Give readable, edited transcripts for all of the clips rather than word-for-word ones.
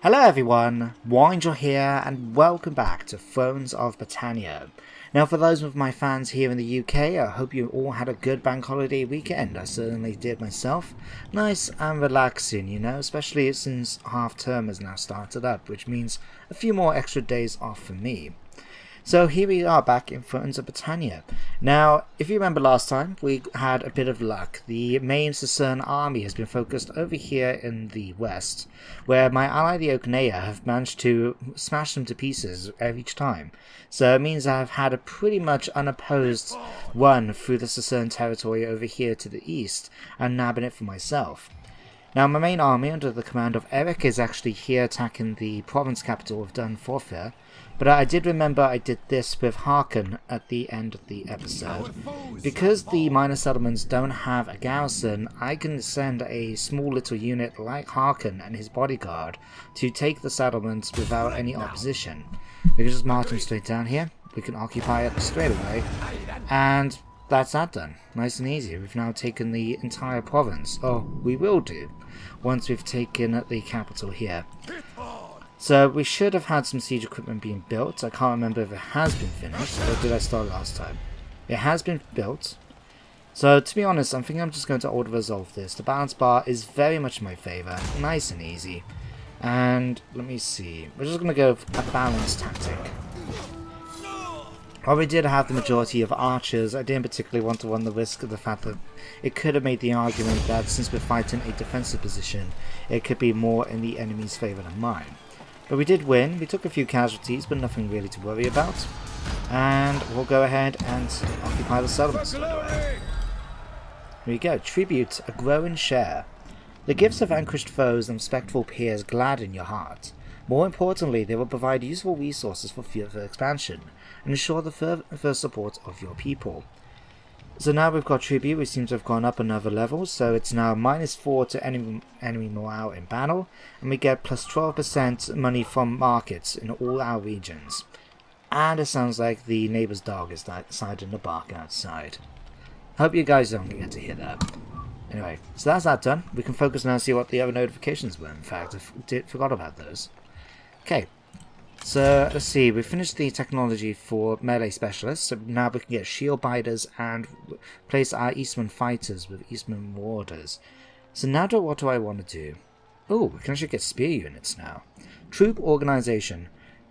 Hello everyone, Wangel here and welcome back to Thrones of Britannia. Now for those of my fans here in the UK, I hope you all had a good bank holiday weekend. I certainly did myself. Nice and relaxing, you know, especially since half term has now started up, which means a few more extra days off for me. So here we are back in Thrones of Britannia. Now, if you remember last time, we had a bit of luck. The main Sudreyar army has been focused over here in the west, where my ally the Oaknea have managed to smash them to pieces each time. So it means I've had a pretty much unopposed run through the Sudreyar territory over here to the east, and nabbing it for myself. Now my main army under the command of Eric is actually here attacking the province capital of Dunforfair. But I did remember I did this with Harkon at the end of the episode. Because the minor settlements don't have a garrison, I can send a small little unit like Harkon and his bodyguard to take the settlements without any opposition. We can just march them straight down here, we can occupy it straight away, and that's that done. Nice and easy. We've now taken the entire province, or we will do, once we've taken the capital here. So we should have had some siege equipment being built. I can't remember if it has been finished, or did I start last time? It has been built. So to be honest, I think I'm just going to auto-resolve this. The balance bar is very much in my favour. Nice and easy. And let me see. We're just going to go with a balanced tactic. While we did have the majority of archers, I didn't particularly want to run the risk of the fact that it could have made the argument that since we're fighting a defensive position, it could be more in the enemy's favour than mine. But we did win. We took a few casualties, but nothing really to worry about. And we'll go ahead and occupy the settlements. Here we go. Tribute, a growing share. The gifts of vanquished foes and respectful peers gladden your heart. More importantly, they will provide useful resources for further expansion and ensure the further support of your people. So now we've got tribute, we seem to have gone up another level, so it's now -4 to enemy morale in battle, and we get plus 12% money from markets in all our regions. And it sounds like the neighbour's dog is deciding to bark outside. Hope you guys don't get to hear that. Anyway, so that's that done. We can focus now and see what the other notifications were. In fact, I forgot about those. Okay. So, let's see, we finished the technology for melee specialists, so now we can get shield biters and place our Eastman fighters with Eastman warders. So now what do I want to do? Oh, we can actually get spear units now. Troop organization.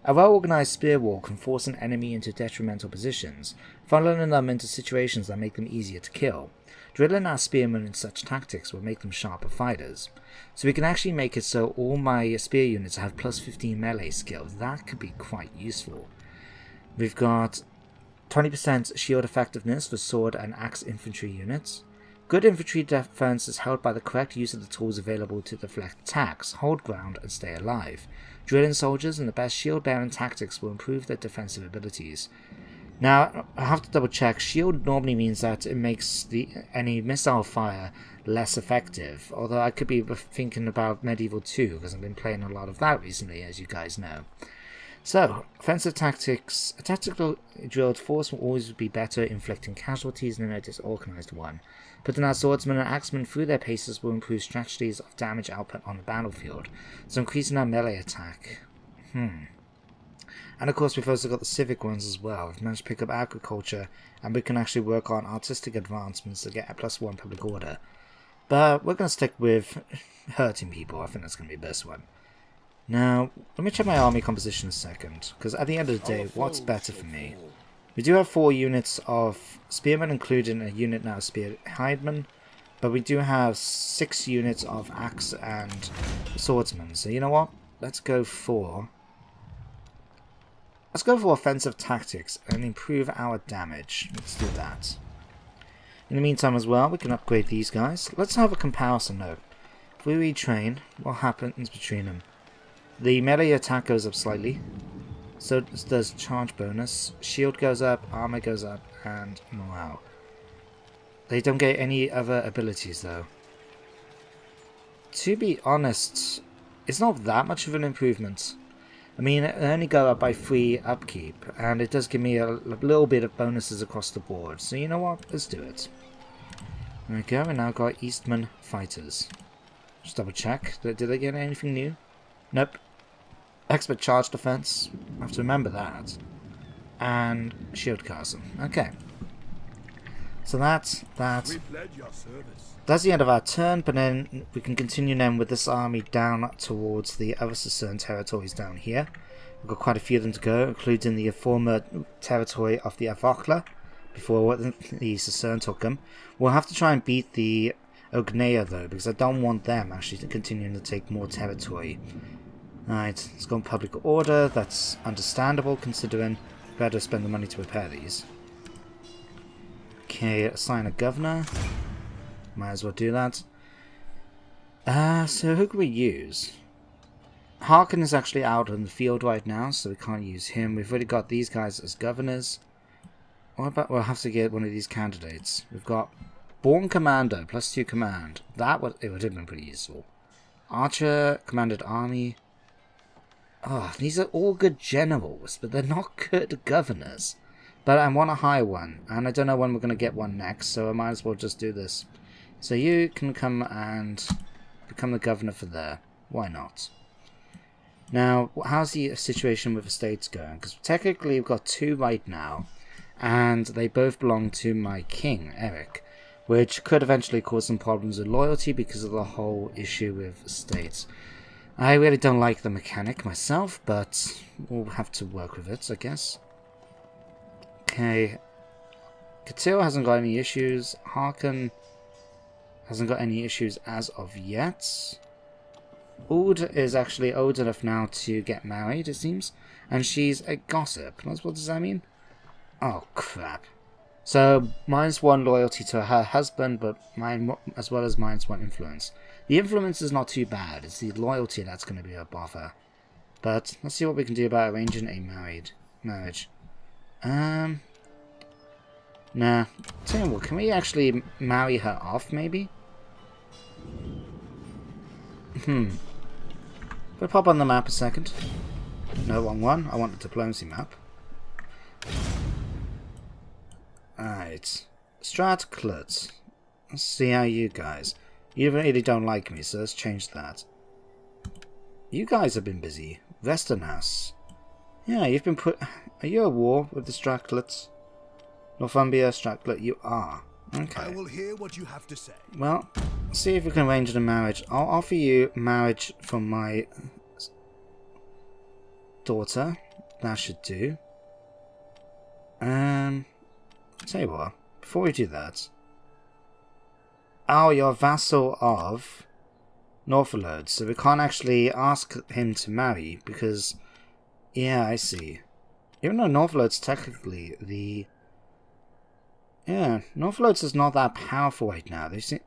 A well-organized spear wall can force an enemy into detrimental positions, funneling them into situations that make them easier to kill. Drilling our spearmen in such tactics will make them sharper fighters. So we can actually make it so all my spear units have plus 15 melee skill. That could be quite useful. We've got 20% shield effectiveness for sword and axe infantry units. Good infantry defense is held by the correct use of the tools available to deflect attacks, hold ground and stay alive. Drilling soldiers and the best shield bearing tactics will improve their defensive abilities. Now, I have to double check, shield normally means that it makes any missile fire less effective, although I could be thinking about Medieval 2, because I've been playing a lot of that recently, as you guys know. So, offensive tactics. A tactical drilled force will always be better inflicting casualties than a disorganized one. Putting our swordsmen and axemen through their paces will improve strategies of damage output on the battlefield, so increasing our melee attack. And of course we've also got the civic ones as well. We've managed to pick up agriculture, and we can actually work on artistic advancements to get a +1 public order. But we're going to stick with hurting people. I think that's going to be the best one. Now, let me check my army composition a second, because at the end of the day, what's better for me? We do have 4 units of spearmen, including a unit now of spear hidemen, but we do have 6 units of axe and swordsmen. So you know what? Let's go for offensive tactics and improve our damage. Let's do that. In the meantime as well, we can upgrade these guys. Let's have a comparison note. If we retrain, what happens between them? The melee attack goes up slightly. So does charge bonus. Shield goes up, armor goes up, and morale. They don't get any other abilities though. To be honest, it's not that much of an improvement. I mean, it only go up by 3 upkeep, and it does give me a little bit of bonuses across the board. So you know what? Let's do it. There we go, we now got Eastman fighters. Just double check. Did they get anything new? Nope. Expert charge defense. I have to remember that. And shield castle. Okay. So that's the end of our turn, but then we can continue then with this army down towards the other Suzerain territories down here. We've got quite a few of them to go, including the former territory of the Avokla, before the Suzerain took them. We'll have to try and beat the Ognea though, because I don't want them actually to continue to take more territory. Alright, let's go on public order. That's understandable considering we better spend the money to repair these. Okay, assign a governor. Might as well do that. So who can we use? Harkin is actually out in the field right now, so we can't use him. We've already got these guys as governors. What about, we'll have to get one of these candidates. We've got Born Commander, +2 command. It would have been pretty useful. Archer, commanded army. Oh, these are all good generals, but they're not good governors. But I want a high one, and I don't know when we're going to get one next, so I might as well just do this. So you can come and become the governor for there. Why not? Now, how's the situation with the states going? Because technically we've got 2 right now, and they both belong to my king, Eric, which could eventually cause some problems with loyalty because of the whole issue with states. I really don't like the mechanic myself, but we'll have to work with it, I guess. Okay. Katil hasn't got any issues. Harkin hasn't got any issues as of yet. Oud is actually old enough now to get married, it seems. And she's a gossip. What does that mean? Oh, crap. So, -1 loyalty to her husband, but mine, as well as -1 influence. The influence is not too bad. It's the loyalty that's going to be a bother. But let's see what we can do about arranging a marriage. Nah. Tell you what, can we actually marry her off, maybe? We'll pop on the map a second. No, wrong one. I want the diplomacy map. Alright. Stratclut. Let's see how you guys... You really don't like me, so let's change that. You guys have been busy. Westernhouse. Yeah, you've been put... Are you at war with the Stratcluts? Northumbria, Stratclut, you are. Okay. I will hear what you have to say. Well, let's see if we can arrange a marriage. I'll offer you marriage from my daughter. That should do. Tell you what, before we do that... Oh, you're a vassal of MacLeod, so we can't actually ask him to marry, because... Yeah, I see. Even though MacLeod's technically the... Yeah, MacLeod's is not that powerful right now. They seem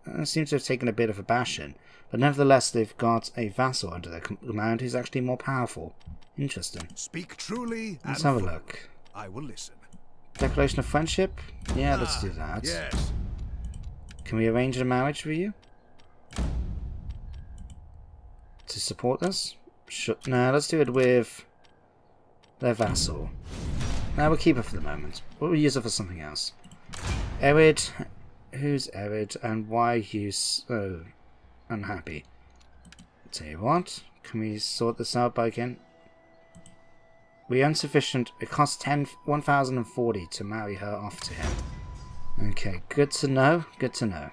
to have taken a bit of a bashing, but nevertheless they've got a vassal under their command who's actually more powerful. Interesting. Speak truly. Let's have a look. I will listen. Declaration of friendship? Yeah, let's do that. Yes. Can we arrange a marriage for you? To support this? Sure. No, let's do it with their vassal. No, we'll keep it for the moment. We'll use it for something else. Erid. Who's Erid and why are you so unhappy? Tell you what, can we sort this out by again? We're insufficient. It costs 1,040 to marry her off to him. Okay, good to know. Good to know.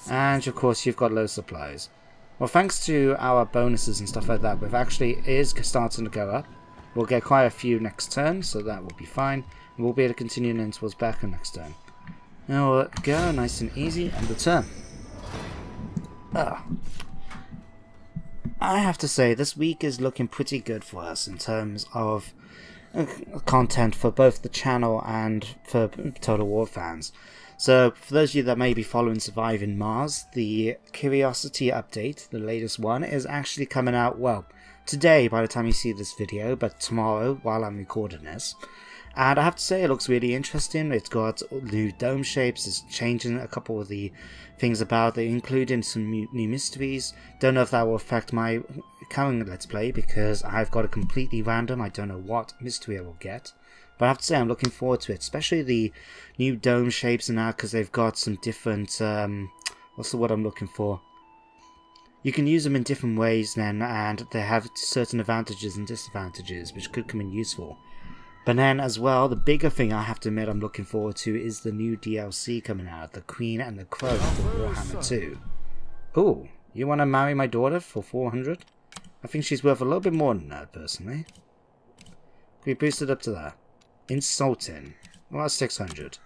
And of course, you've got low supplies. Well, thanks to our bonuses and stuff like that, we've actually is starting to go up. We'll get quite a few next turn, so that will be fine. And we'll be able to continue in towards back next turn. Now we'll go nice and easy and return. I have to say, this week is looking pretty good for us in terms of content for both the channel and for Total War fans. So, for those of you that may be following Surviving Mars, the Curiosity update, the latest one, is actually coming out, well, today by the time you see this video, but tomorrow while I'm recording this. And I have to say, it looks really interesting. It's got new dome shapes, it's changing a couple of the things about it, including some new mysteries. Don't know if that will affect my current Let's Play, because I've got a completely random, I don't know what mystery I will get. But I have to say, I'm looking forward to it, especially the new dome shapes and that, because they've got some different, what's the word I'm looking for? You can use them in different ways then, and they have certain advantages and disadvantages, which could come in useful. But then as well, the bigger thing I have to admit I'm looking forward to is the new DLC coming out, The Queen and the Crow for Warhammer 2. Ooh, you want to marry my daughter for 400? I think she's worth a little bit more than that, personally. Can we boost it up to that? Insulting. Well, that's 600.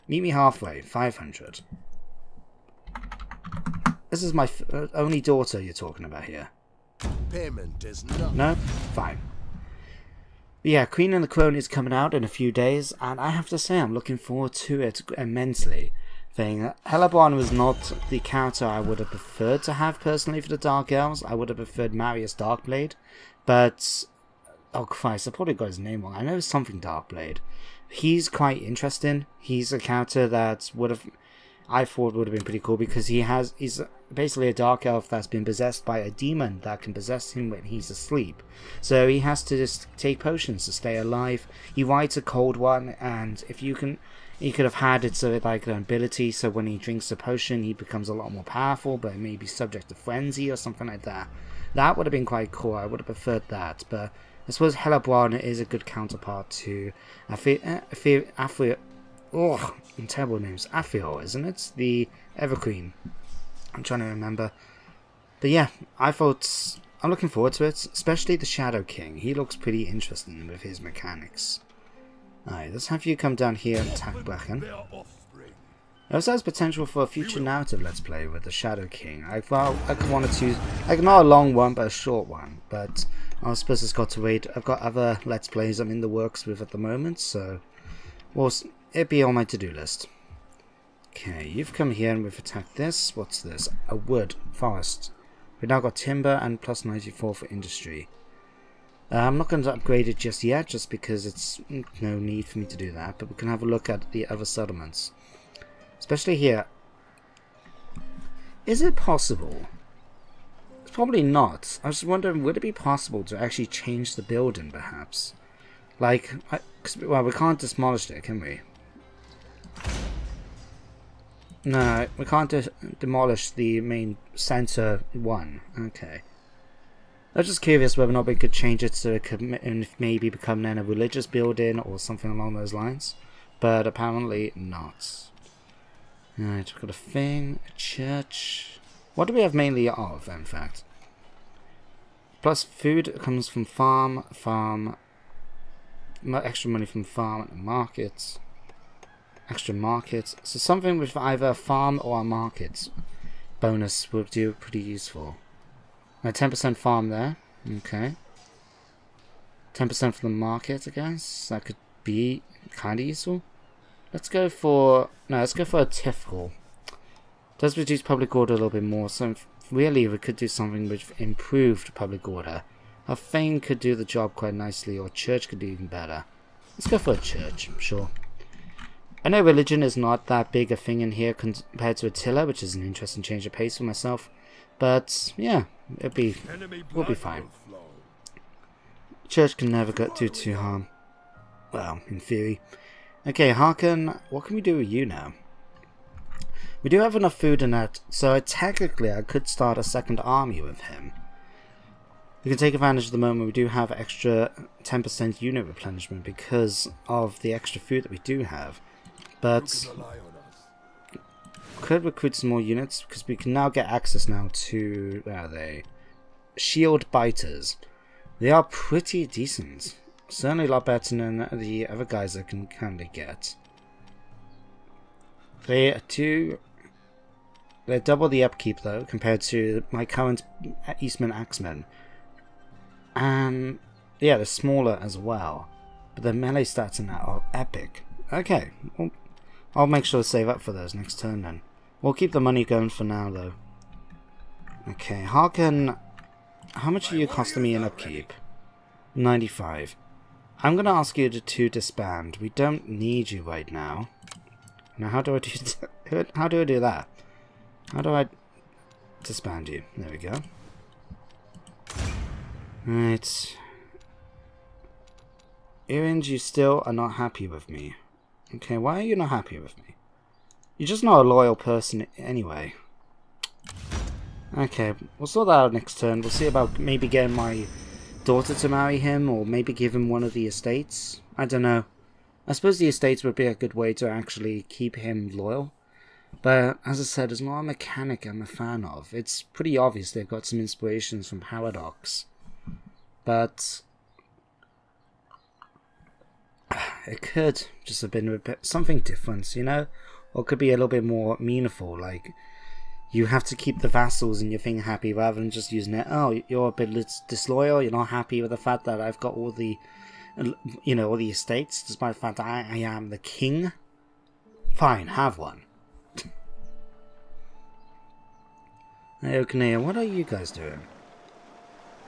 Meet me halfway, 500. This is my only daughter you're talking about here. Payment is not. No? Fine. But yeah, Queen and the Crown is coming out in a few days, and I have to say I'm looking forward to it immensely. Hellebron was not the character I would have preferred to have personally for the Dark Elves. I would have preferred Marius Darkblade, but oh Christ, I probably got his name wrong. I know it's something Darkblade. He's quite interesting. He's a character that I thought would have been pretty cool because he's basically a dark elf that's been possessed by a demon that can possess him when he's asleep. So he has to just take potions to stay alive. He rides a cold one, and if you can, he could have had it so like an ability so when he drinks a potion he becomes a lot more powerful, but may be subject to frenzy or something like that. That would have been quite cool. I would have preferred that, but I suppose Hellebron is a good counterpart to oh, terrible names. Aphil, isn't it? The Everqueen. I'm trying to remember. But yeah, I'm looking forward to it, especially the Shadow King. He looks pretty interesting with his mechanics. Alright, let's have you come down here and attack Bracken. It also has potential for a future narrative let's play with the Shadow King. I could want to choose, like not a long one, but a short one. But I suppose it's got to wait. I've got other let's plays I'm in the works with at the moment, so it'd be on my to-do list. Okay, you've come here and we've attacked this. What's this? A wood forest. We've now got timber and plus 94 for industry. I'm not going to upgrade it just yet, just because it's no need for me to do that. But we can have a look at the other settlements. Especially here. Is it possible? It's probably not. I was wondering, would it be possible to actually change the building, perhaps? Like, well, we can't demolish it, can we? No, we can't demolish the main center one. Okay. I was just curious whether or not we could change it so it could maybe become then a religious building or something along those lines. But apparently not. Alright, we've got a thing, a church. What do we have mainly of, in fact? Plus food comes from farm, extra money from farm and markets. Extra markets. So something with either a farm or a market bonus would do pretty useful. 10% farm there. Okay. 10% for the market, I guess. That could be kind of useful. Let's go for a typical. Does reduce public order a little bit more. So really we could do something with improved public order. A thing could do the job quite nicely, or church could do even better. Let's go for a church, sure. I know religion is not that big a thing in here compared to Attila, which is an interesting change of pace for myself. But yeah, we'll be fine. Church can never do too harm. Well, in theory. Okay, Harkon, what can we do with you now? We do have enough food in that, so technically I could start a second army with him. We can take advantage of the moment we do have extra 10% unit replenishment because of the extra food that we do have. But could recruit some more units because we can now get access now to, where are they? Shield biters. They are pretty decent. Certainly a lot better than the other guys I can kind of get. They're double the upkeep though compared to my current Eastman Axemen. And yeah, they're smaller as well. But the melee stats in that are epic. Okay, well, I'll make sure to save up for those next turn then. We'll keep the money going for now though. Okay, Harkon, how much are you costing me in upkeep? 95. I'm going to ask you to disband. We don't need you right now. Now how do I do that? How do I do that? How do I disband you? There we go. Right. Erend, you still are not happy with me. Okay, why are you not happy with me? You're just not a loyal person anyway. Okay, we'll sort that out next turn. We'll see about maybe getting my daughter to marry him, or maybe give him one of the estates. I don't know. I suppose the estates would be a good way to actually keep him loyal. But, as I said, there's not a mechanic I'm a fan of. It's pretty obvious they've got some inspirations from Paradox. But it could just have been a bit, something different, you know? Or it could be a little bit more meaningful, like you have to keep the vassals in your thing happy rather than just using it, oh, you're a bit disloyal, you're not happy with the fact that I've got all the, you know, all the estates, despite the fact that I am the king. Fine, have one. Hey, okay, what are you guys doing?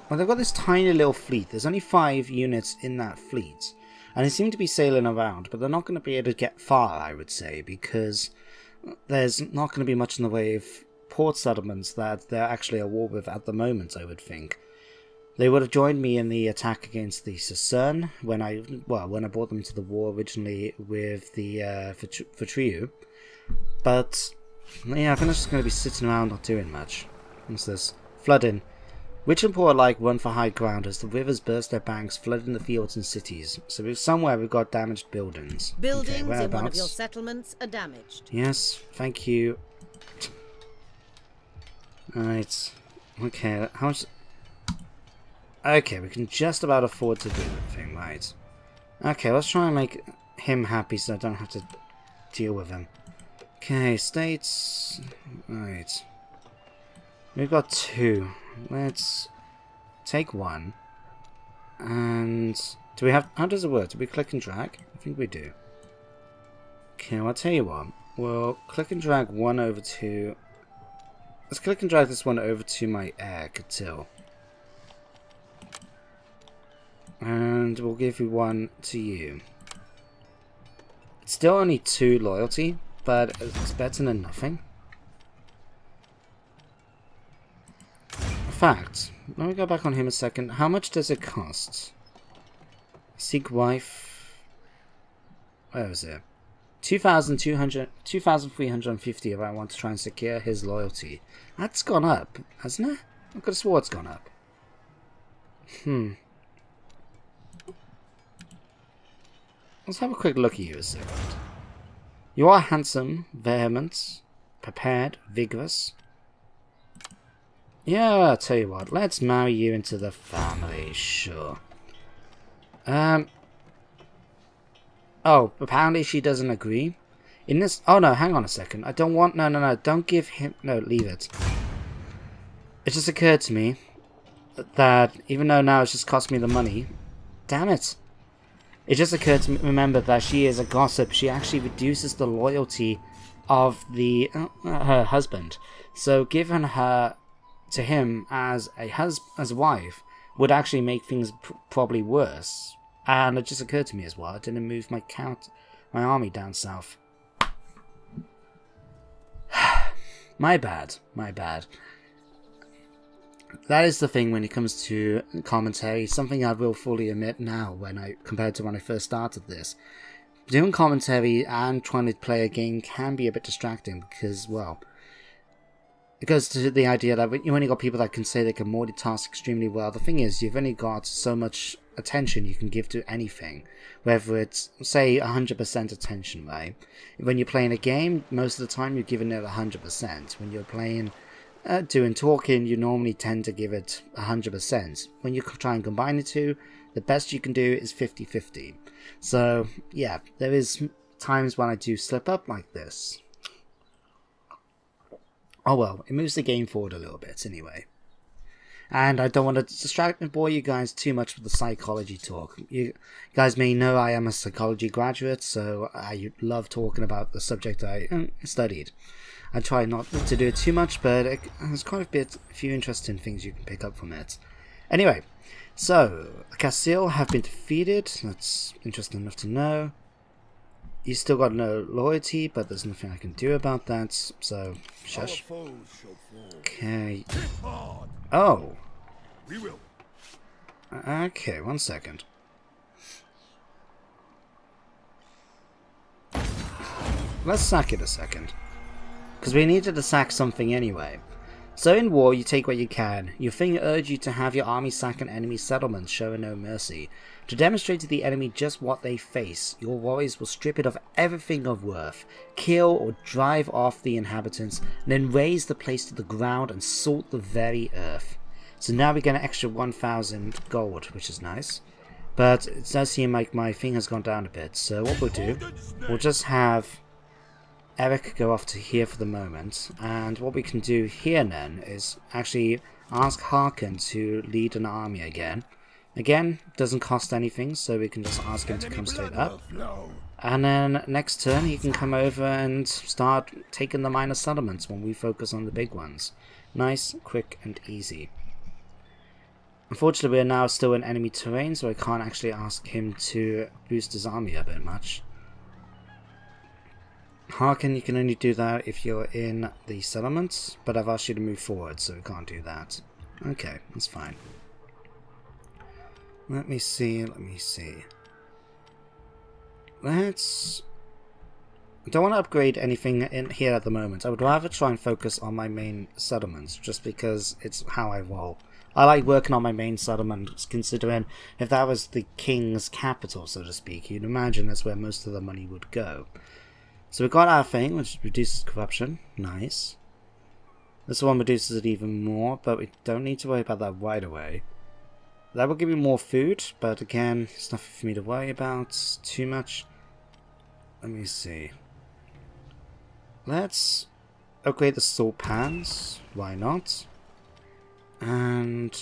Well, they've got this tiny little fleet. There's only 5 units in that fleet. And they seem to be sailing around, but they're not going to be able to get far, I would say, because there's not going to be much in the way of port settlements that they're actually at war with at the moment, I would think. They would have joined me in the attack against the Sudreyar when I brought them to the war originally with the Fortriu. But yeah, I think they're just going to be sitting around not doing much. What's this? Flooding. Rich and poor alike run for high ground as the rivers burst their banks, flooding the fields and cities. So somewhere we've got damaged buildings. Buildings in one of your settlements are damaged. Yes, thank you. Alright. Okay, how much... Okay, we can just about afford to do that thing, right. Okay, let's try and make him happy so I don't have to deal with him. Okay, states... Right. We've got 2. Let's take 1. And do we have... How does it work? Do we click and drag? I think we do. Okay, well, I'll tell you what. We'll click and drag 1 over to... Let's click and drag this one over to my heir, Catil. And we'll give you 1 to you. It's still only 2 loyalty, but it's better than nothing. In fact, let me go back on him a second. How much does it cost? Seek wife. Where is it? 2,350 if I want to try and secure his loyalty. That's gone up, hasn't it? I could have swore it's gone up. Let's have a quick look at you a second. You are handsome, vehement, prepared, vigorous. Yeah, I'll tell you what, let's marry you into the family, sure. Oh, apparently she doesn't agree. In this... Oh no, hang on a second. I don't want... No, don't give him... No, leave it. It just occurred to me that even though now it's just cost me the money... Damn it. It just occurred to me, remember that she is a gossip. She actually reduces the loyalty of the her husband. So giving her to him as a wife would actually make things probably worse. And it just occurred to me as well, I didn't move my army down south. My bad. That is the thing when it comes to commentary, something I will fully admit now compared to when I first started this. Doing commentary and trying to play a game can be a bit distracting because, well, it goes to the idea that you only got people that can say they can multitask extremely well. The thing is, you've only got so much attention you can give to anything, whether it's, say, 100% attention, right? When you're playing a game, most of the time you're giving it 100%. When you're playing... doing talking, you normally tend to give it 100%. When you try and combine the two, the best you can do is 50-50. So, yeah, there is times when I do slip up like this. Oh well, it moves the game forward a little bit anyway. And I don't want to distract and bore you guys too much with the psychology talk. You guys may know I am a psychology graduate, so I love talking about the subject I studied. I try not to do it too much, but there's quite a few interesting things you can pick up from it. Anyway, so Castile have been defeated. That's interesting enough to know. You still got no loyalty, but there's nothing I can do about that. So shush. Okay. Oh. We will. Okay, 1 second. Let's sack it a second. Because we needed to sack something anyway. So in war, you take what you can. Your thing urged you to have your army sack an enemy settlement, showing no mercy. To demonstrate to the enemy just what they face, your warriors will strip it of everything of worth, kill or drive off the inhabitants, and then raze the place to the ground and salt the very earth. So now we get an extra 1,000 gold, which is nice. But it does seem like my thing has gone down a bit, so what we'll do, we'll just have Eric go off to here for the moment, and what we can do here then is actually ask Harkin to lead an army again. Again, doesn't cost anything, so we can just ask him to come straight up. And then next turn he can come over and start taking the minor settlements when we focus on the big ones. Nice, quick and easy. Unfortunately, we're now still in enemy terrain, so I can't actually ask him to boost his army a bit much. Harkin, you can only do that if you're in the settlements, but I've asked you to move forward, so we can't do that. Okay, that's fine. Let me see. I don't want to upgrade anything in here at the moment. I would rather try and focus on my main settlements, just because it's how I roll. I like working on my main settlements, considering if that was the king's capital, so to speak, you'd imagine that's where most of the money would go. So we got our thing, which reduces corruption. Nice. This one reduces it even more, but we don't need to worry about that right away. That will give me more food, but again, it's nothing for me to worry about too much. Let me see. Let's upgrade the salt pans. Why not? And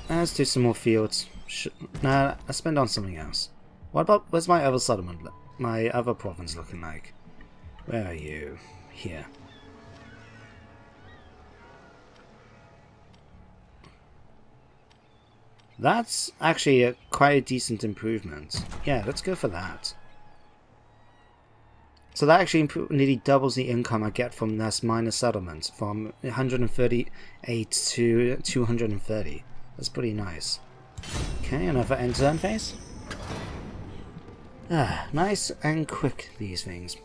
let's do some more fields. Nah, let's spend on something else. What about, where's my other settlement? My other province looking like? Where are you? Here. That's actually quite a decent improvement. Yeah, let's go for that. So that actually nearly doubles the income I get from this minor settlement, from 138 to 230. That's pretty nice. Okay, another end turn phase. Nice and quick, these things.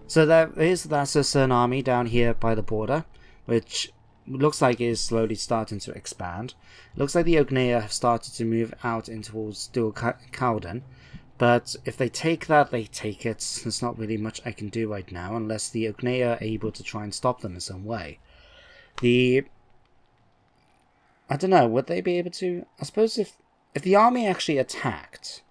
So there is that Sudreyar army down here by the border, which looks like is slowly starting to expand. Looks like the Ogneya have started to move out in towards Dual Cowden, but if they take that, they take it. There's not really much I can do right now, unless the Ogneya are able to try and stop them in some way. I don't know, would they be able to? I suppose if the army actually attacked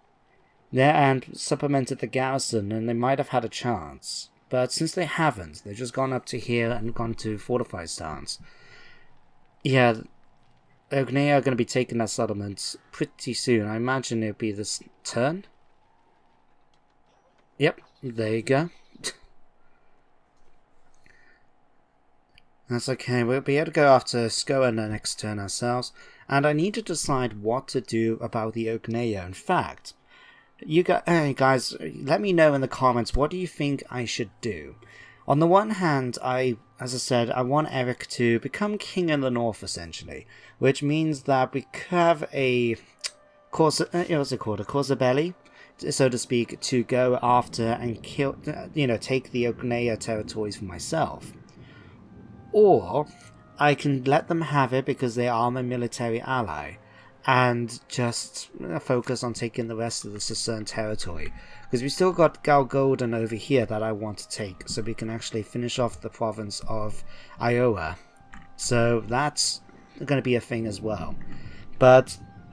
and supplemented the garrison, then they might have had a chance. But since they haven't, they've just gone up to here and gone to fortified stance. Yeah, Ogneya are going to be taking that settlement pretty soon. I imagine it'll be this turn. Yep, there you go. That's okay, we'll be able to go after Skoan the next turn ourselves. And I need to decide what to do about the Ogneya. In fact, you guys, let me know in the comments, what do you think I should do? On the one hand, as I said, I want Eric to become king in the north, essentially, which means that we could have a what's it called, a corsa belli, so to speak, to go after and kill, take the Ogneya territories for myself. Or I can let them have it because they are my military ally, and just focus on taking the rest of the Sudreyar territory. Because we still got Galgolden over here that I want to take, so we can actually finish off the province of Iowa. So that's going to be a thing as well.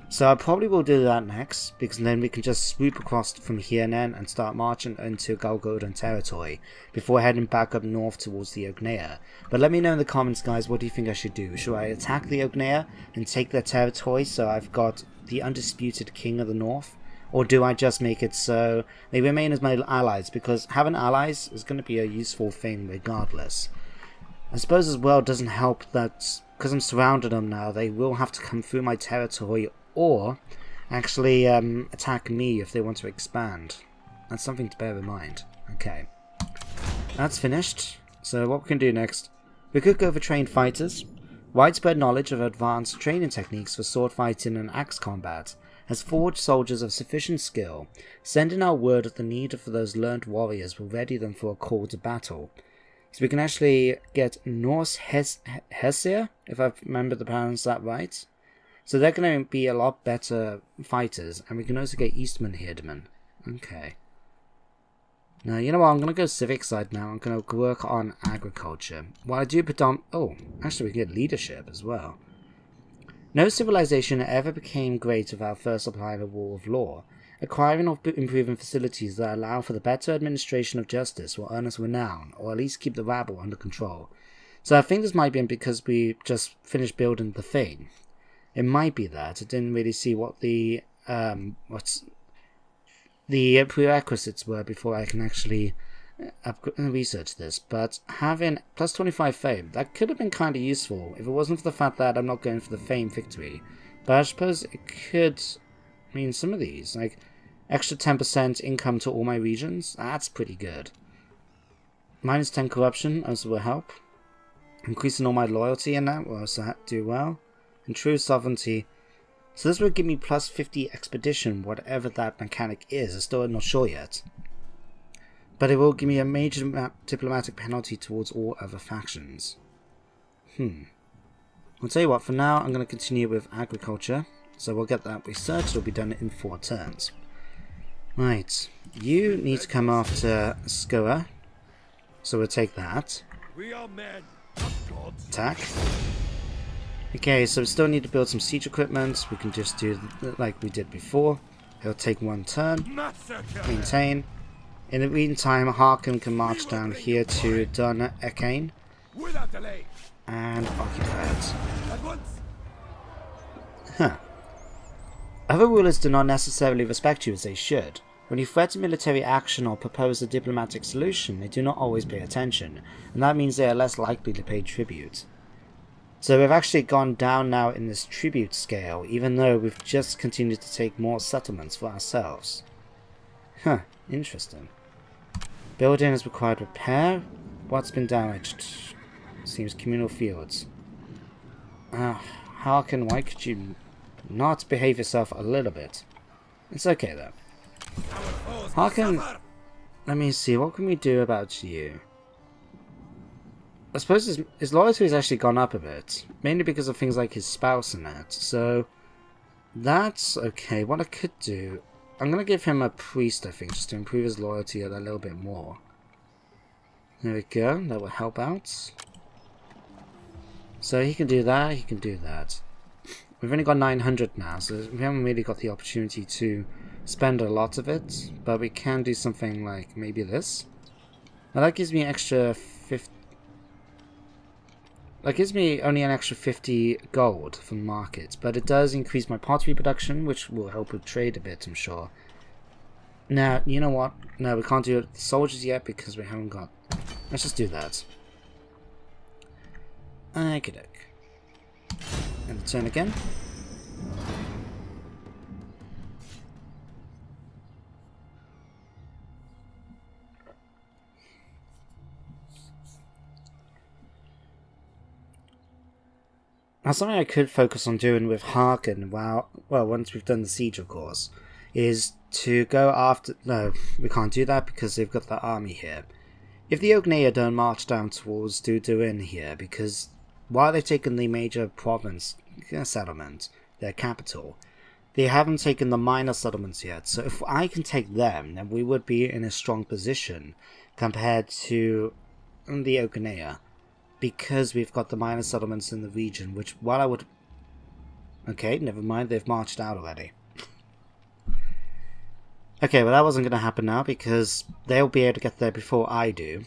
So I probably will do that next, because then we can just swoop across from here and start marching into Galgolden territory before heading back up north towards the Ogneya. But let me know in the comments, guys, what do you think I should do? Should I attack the Ogneya and take their territory so I've got the undisputed king of the north? Or do I just make it so they remain as my allies? Because having allies is going to be a useful thing regardless. I suppose as well it doesn't help that because I'm surrounded them now, they will have to come through my territory or actually attack me if they want to expand. That's something to bear in mind. Okay, that's finished. So what we can do next, we could go for trained fighters. Widespread knowledge of advanced training techniques for sword fighting and axe combat has forged soldiers of sufficient skill, sending out word of the need for those learned warriors will ready them for a call to battle. So we can actually get Norse Hesir, if I remember to pronounce that right. So they're going to be a lot better fighters, and we can also get Eastman Hirdman. Okay. Now, you know what, I'm going to go civic side now. I'm going to work on agriculture. While I do oh, actually we can get leadership as well. No civilization ever became great without first applying the rule of law. Acquiring or improving facilities that allow for the better administration of justice will earn us renown, or at least keep the rabble under control. So I think this might be because we just finished building the thing. It might be that. I didn't really see what the prerequisites were before I can actually research this. But having plus 25 fame, that could have been kind of useful if it wasn't for the fact that I'm not going for the fame victory. But I suppose it could mean some of these, like extra 10% income to all my regions. That's pretty good. Minus 10 corruption also will help. Increasing all my loyalty in that will also do well. And true sovereignty. So this will give me plus 50 expedition, whatever that mechanic is. I'm still not sure yet. But it will give me a major diplomatic penalty towards all other factions. I'll tell you what, for now I'm going to continue with agriculture. So we'll get that research. It'll be done in 4 turns. Right. You need to come after Skoa. So we'll take that. We are men. Attack. Okay, so we still need to build some siege equipment. We can just do like we did before. It'll take 1 turn. Maintain. In the meantime, Harkon can march down here to Dun Ekane and occupy it. Huh. Other rulers do not necessarily respect you as they should. When you threaten military action or propose a diplomatic solution, they do not always pay attention, and that means they are less likely to pay tribute. So we've actually gone down now in this tribute scale, even though we've just continued to take more settlements for ourselves. Huh, interesting. Building has required repair. What's been damaged? Seems communal fields. Harkon, why could you not behave yourself a little bit? It's okay though. Harkon, let me see, what can we do about you? I suppose his loyalty has actually gone up a bit, mainly because of things like his spouse and that, so that's okay. What I could do, I'm going to give him a priest, I think, just to improve his loyalty a little bit more. There we go, that will help out. So he can do that, he can do that. We've only got 900 now, so we haven't really got the opportunity to spend a lot of it, but we can do something like maybe this. Now that gives me extra 50. That gives me only an extra 50 gold from market, but it does increase my pottery production, which will help with trade a bit, I'm sure. Now, you know what? No, we can't do it with the soldiers yet because we haven't got. Let's just do that. Okey-doke. And the turn again. Now something I could focus on doing with Harkon, well, once we've done the siege of course, is to go after... No, we can't do that because they've got the army here. If the Ogneya don't march down towards Duduin here, because while they've taken the major province settlement, their capital, they haven't taken the minor settlements yet, so if I can take them, then we would be in a strong position compared to the Ogneya. Because we've got the minor settlements in the region, which, while I would... Okay, never mind, they've marched out already. Okay, well that wasn't going to happen now, because they'll be able to get there before I do.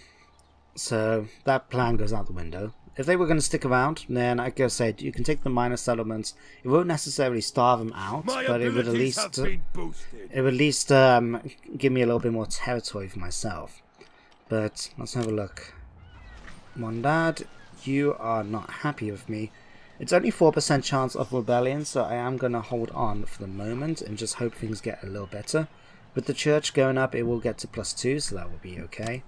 So, that plan goes out the window. If they were going to stick around, then I guess say you can take the minor settlements. It won't necessarily starve them out, but it would at least... give me a little bit more territory for myself. But, let's have a look. Mondad, you are not happy with me. It's only 4% chance of rebellion, so I am going to hold on for the moment and just hope things get a little better. With the church going up, it will get to +2, so that will be okay.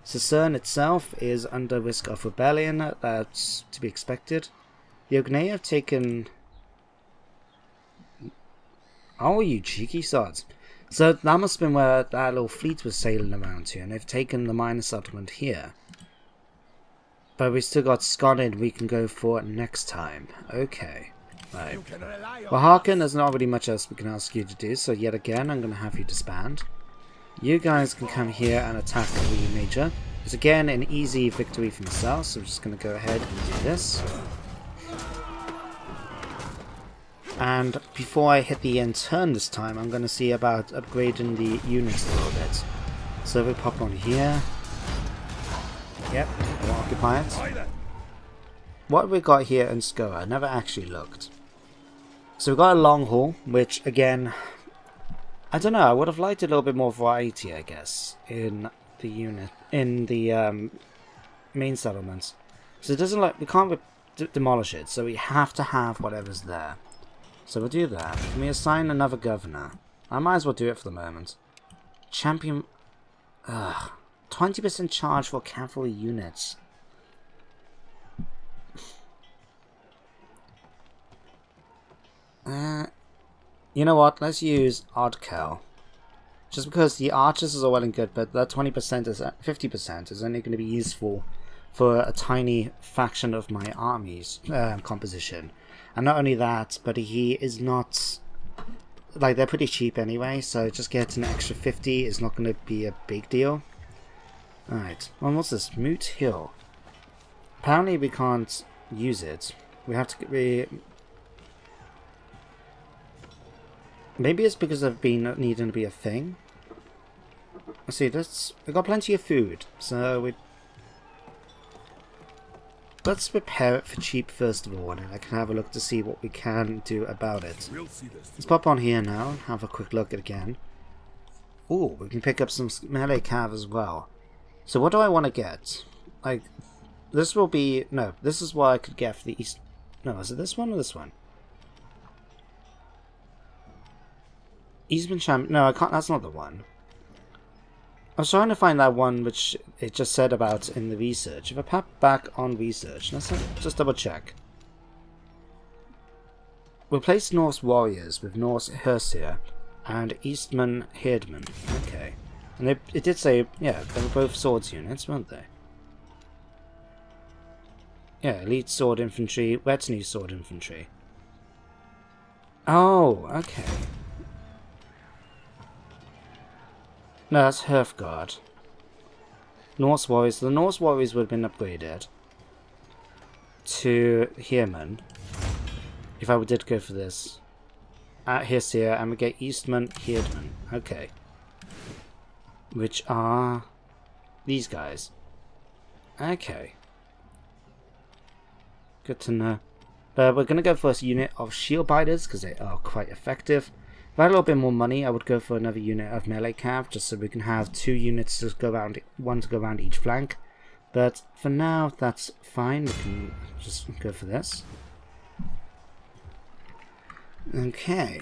Cicerne itself is under risk of rebellion, that's to be expected. The Ogneya have taken... Oh, you cheeky sods. So that must have been where that little fleet was sailing around to, and they've taken the minor settlement here. But we still got Scotland we can go for next time. Okay. Right. Well, Harkin, there's not really much else we can ask you to do, so yet again, I'm going to have you disband. You guys can come here and attack the Major. It's again an easy victory for myself, so I'm just going to go ahead and do this. And before I hit the end turn this time, I'm going to see about upgrading the units a little bit. So we pop on here. Yep, we'll occupy it. What we got here in Scoa, I never actually looked. So we've got a long haul, which again, I don't know, I would have liked a little bit more variety, I guess, in the unit, in the main settlements. So it doesn't like, we can't demolish it, so we have to have whatever's there. So we'll do that. Can we assign another governor? I might as well do it for the moment. Champion... 20% charge for cavalry units. You know what? Let's use Oddcal. Just because the archers is all well and good, but that 20% is 50% is only going to be useful for a tiny faction of my army's composition. And not only that, but he is not... Like, they're pretty cheap anyway, so just getting an extra 50 is not going to be a big deal. Alright, well, what's this? Moot Hill. Apparently we can't use it. We have to... Maybe it's because of being needing to be a thing. Let's see, we've got plenty of food, so let's prepare it for cheap first of all, and then I can have a look to see what we can do about it. Let's pop on here now and have a quick look at it again. Ooh, we can pick up some melee cav as well. So what do I want to get? Like, this will be... No, this is what I could get for the east... No, is it this one or this one? Eastman Champion... No, I can't... That's not the one. I was trying to find that one which it just said about in the research. If I pop back on research, let's just double check. Replace Norse warriors with Norse Herseer and Eastman Herdman. Okay. And it did say, yeah, they were both swords units, weren't they? Yeah, elite sword infantry, retinue sword infantry. Oh, okay. No, that's Hearthguard. Norse warriors. The Norse warriors would have been upgraded to Heerman if I did go for this. At Herseer, and we get Eastman Herdman. Okay. Which are these guys. Okay. Good to know. But we're going to go for a unit of shield biters because they are quite effective. If I had a little bit more money, I would go for another unit of melee cav just so we can have 2 units to go around, one to go around each flank. But for now, that's fine. We can just go for this. Okay.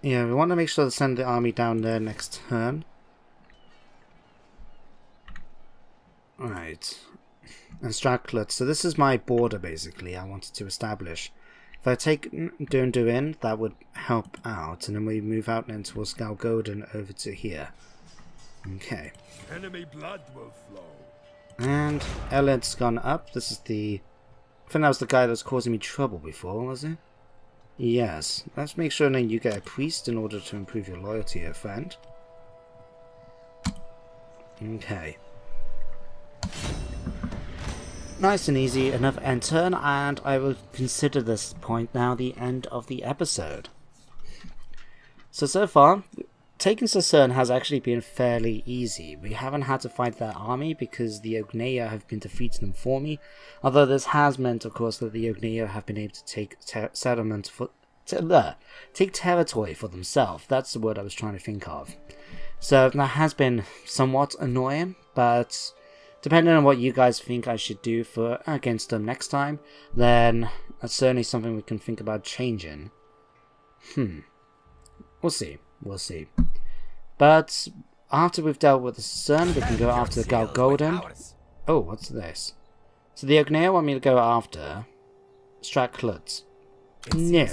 Yeah, we want to make sure to send the army down there next turn. Alright. And Stratclot. So this is my border, basically, I wanted to establish. If I take Dunduin, that would help out. And then we move out then towards Galgodin over to here. Okay. Enemy blood will flow. And Eled's gone up. This is the... I think that was the guy that was causing me trouble before, was it? Yes. Let's make sure then you get a priest in order to improve your loyalty here, friend. Okay. Nice and easy, enough end turn, and I will consider this point now the end of the episode. So far, taking Cern has actually been fairly easy. We haven't had to fight their army because the Ogneya have been defeating them for me, although this has meant, of course, that the Ogneya have been able to take settlement for... take territory for themselves. That's the word I was trying to think of. So that has been somewhat annoying, but... depending on what you guys think I should do for against them next time, then that's certainly something we can think about changing. We'll see. We'll see. But after we've dealt with the Cern, we can go after the Galgodin. Oh, what's this? So the Ogneya want me to go after Stratclot. No.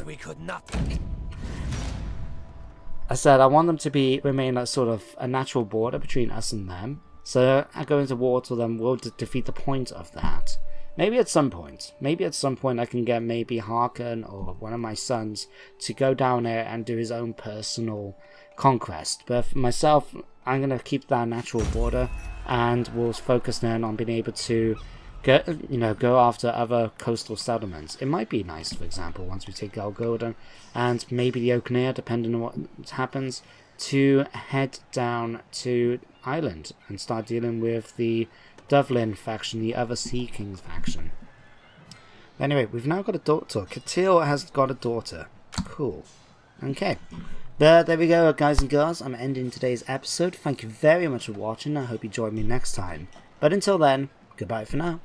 I said I want them to remain a sort of a natural border between us and them. So going to war to them will defeat the point of that. Maybe at some point I can get maybe Harkon or one of my sons to go down there and do his own personal conquest. But for myself, I'm going to keep that natural border, and we'll focus then on being able to go after other coastal settlements. It might be nice, for example, once we take Galgordo and maybe the Oaknir, depending on what happens, to head down to Ireland and start dealing with the Dublin faction, the other Sea Kings faction. Anyway, we've now got a daughter. Catil has got a daughter. Cool. Okay. But there we go, guys and girls. I'm ending today's episode. Thank you very much for watching. I hope you join me next time. But until then, goodbye for now.